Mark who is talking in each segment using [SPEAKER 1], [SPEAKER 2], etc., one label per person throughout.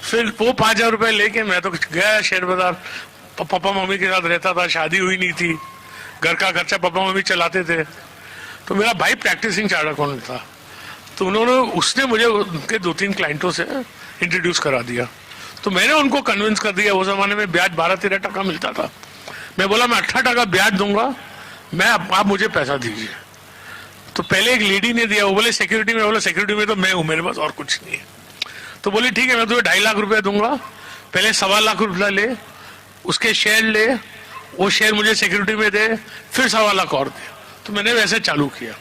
[SPEAKER 1] फिर वो 5,000 रुपए लेके मैं तो गया शेयर बाजार। पापा मम्मी के साथ रहता था, शादी हुई नहीं थी, घर का खर्चा पापा मम्मी चलाते थे। तो मेरा भाई प्रैक्टिसिंग चार्टर्ड अकाउंटेंट था, तो उसने मुझे उनके 2-3 क्लाइंटों से इंट्रोड्यूस करा दिया। तो मैंने उनको कन्विंस कर दिया। उस जमाने में ब्याज 12-13% मिलता था। मैं बोला मैं 18% ब्याज दूंगा, मैं आप मुझे पैसा दीजिए। तो पहले एक लेडी ने दिया, वो बोले सिक्योरिटी में। बोला सिक्योरिटी में तो मैं हूं, मेरे पास और कुछ नहीं है। तो बोली ठीक है, मैं तुम्हें 2.5 लाख रुपया दूंगा, पहले 1.25 लाख रुपया ले, उसके शेयर ले, वो शेयर मुझे सिक्योरिटी में दे, फिर 1.25 लाख और दे। तो मैंने वैसे चालू किया।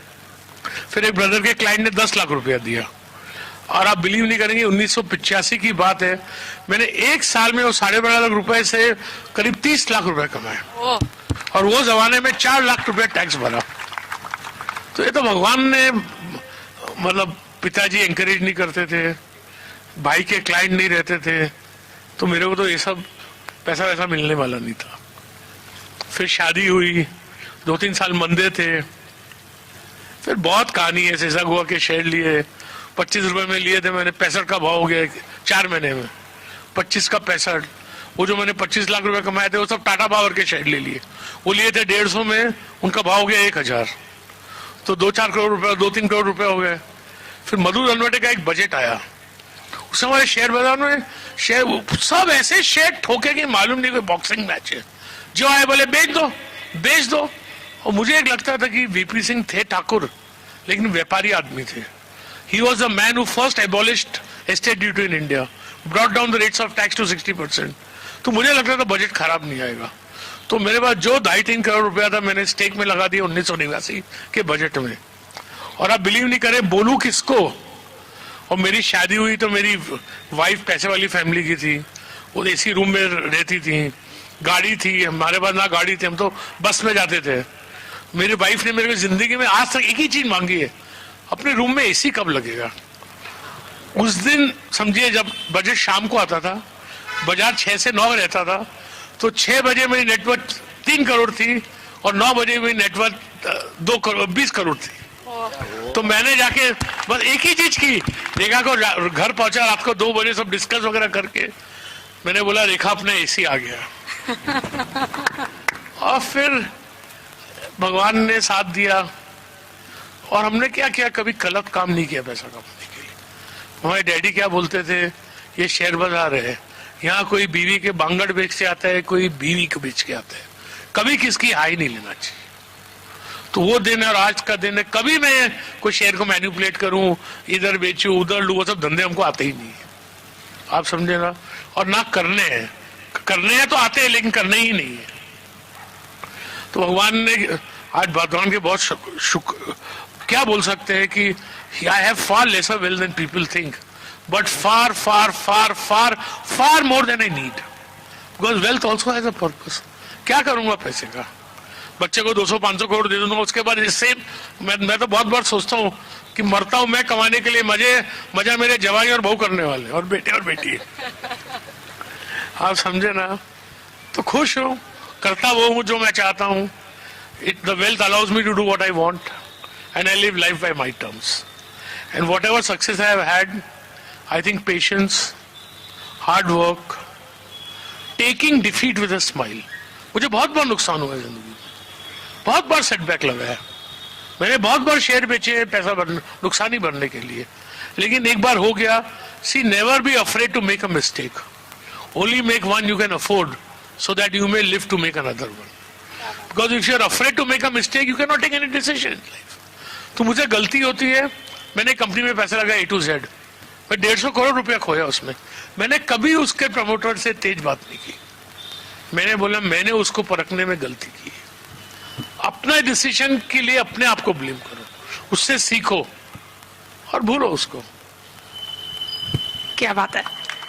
[SPEAKER 1] फिर एक ब्रदर के क्लाइंट ने 10 लाख रुपया दिया, और आप बिलीव नहीं करेंगे 1985 की बात है, मैंने एक साल में वो 12.5 लाख रुपए से करीब 30 लाख रुपए कमाए, और वो जमाने में 4 लाख रुपए टैक्स भरा। तो ये तो भगवान ने, मतलब पिताजी एंकरेज नहीं करते थे, भाई के क्लाइंट नहीं रहते थे, तो मेरे को तो ये सब पैसा वैसा मिलने वाला नहीं था। फिर शादी हुई, 2-3 साल मंदे थे। फिर बहुत कहानी है। ऐसा हुआ कि शेयर लिए 25 रुपए में लिए थे मैंने, 65 का भाव हो गया 4 महीने में, 25 का 65। वो जो मैंने 25 लाख रुपए कमाए थे वो सब टाटा पावर के शेयर ले लिए। वो लिए थे 150 में, उनका भाव हो गया 1000। तो 2-4 करोड़ रुपए, 2-3 करोड़ रुपए हो गए। फिर मधु रनवटे का एक बजट आया, उस हमारे शेयर बाजार में शेयर सब ऐसे शेयर ठोके कि मालूम नहीं कोई बॉक्सिंग मैच है। जो आए बोले बेच दो बेच दो। और मुझे एक लगता था कि वीपी सिंह थे ठाकुर, लेकिन व्यापारी आदमी थे। He was the man who first abolished estate duty in India, brought down the rates of tax to 60%. तो मुझे लगता था बजट खराब नहीं आएगा। तो मेरे पास जो 2.5-3 करोड़ रुपया था मैंने स्टेक में लगा दिया 1989 के बजट में। और आप बिलीव नहीं करें, बोलूं किसको। और मेरी शादी हुई तो मेरी वाइफ पैसे वाली फैमिली की थी, वो एसी रूम में रहती थी, गाड़ी थी, हमारे पास ना गाड़ी थी, हम तो बस में जाते थे। मेरी वाइफ ने मेरे को जिंदगी में आज तक एक ही चीज मांगी है, अपने रूम में एसी कब लगेगा। उस दिन समझिए जब बजट शाम को आता था, बाजार 6 से 9 रहता था, तो 6 बजे मेरी नेटवर्थ 3 करोड़ थी और 9 बजे मेरी नेटवर्थ 20 करोड़ थी। तो मैंने जाके बस एक ही चीज की, रेखा को घर पहुंचा रात को 2 बजे, सब डिस्कस वगैरह करके मैंने बोला रेखा अपना एसी आ गया। और फिर भगवान ने साथ दिया, और हमने क्या किया, कभी गलत काम नहीं किया पैसा कमाने के लिए। हमारे डैडी क्या बोलते थे, ये शेयर बाजार है, यहाँ कोई बीवी के बांगड़ बेच के आता है, कोई बीवी को बेच के आता है, कभी किसकी हाई नहीं लेना चाहिए। तो वो दिन है और आज का दिन है, कभी मैं कोई शेयर को मैनिपुलेट करूं, इधर बेचूं उधर लूं, वो सब धंधे हमको आते ही नहीं है, आप समझे ना। और ना करने हैं तो आते हैं, लेकिन करने ही नहीं है। तो भगवान ने आज भगवान के बहुत शुक्र, क्या बोल सकते हैं कि I have far lesser wealth than people think, but far far far far far more than I need, because wealth also has a purpose. क्या करूंगा पैसे का, बच्चे को 200-500 करोड़ दे दूंगा, उसके बाद इससे मैं तो बहुत बार सोचता हूँ कि मरता हूं मैं कमाने के लिए, मजा मेरे जवानी और बहू करने वाले और बेटे और बेटी। आप समझे ना। तो खुश हूं, करता वो हूं जो मैं चाहता हूं। The wealth allows me to do what I want and I live life by my terms. And whatever success I have had, I think patience, hard work, taking defeat with a smile. मुझे बहुत बार नुकसान हुआ है जिंदगी में, बहुत बार setback लगा है, मैंने बहुत बार शेयर बेचे पैसा नुकसानी भरने के लिए, लेकिन एक बार हो गया। See, never be afraid to make a mistake. Only make one you can afford, so that you may live to make another one. Because if you are afraid to make a mistake, you cannot take any decision in life. तो मुझे गलती होती है, मैंने company में पैसा लगा A to Z, मैं 150 करोड़ रुपया खोया उसमें, मैंने कभी उसके प्रमोटर से तेज बात नहीं की। मैंने बोला मैंने उसको परखने में गलती की। अपने डिसीजन के लिए अपने आप को ब्लेम करो, उससे सीखो और भूलो उसको।
[SPEAKER 2] क्या बात है।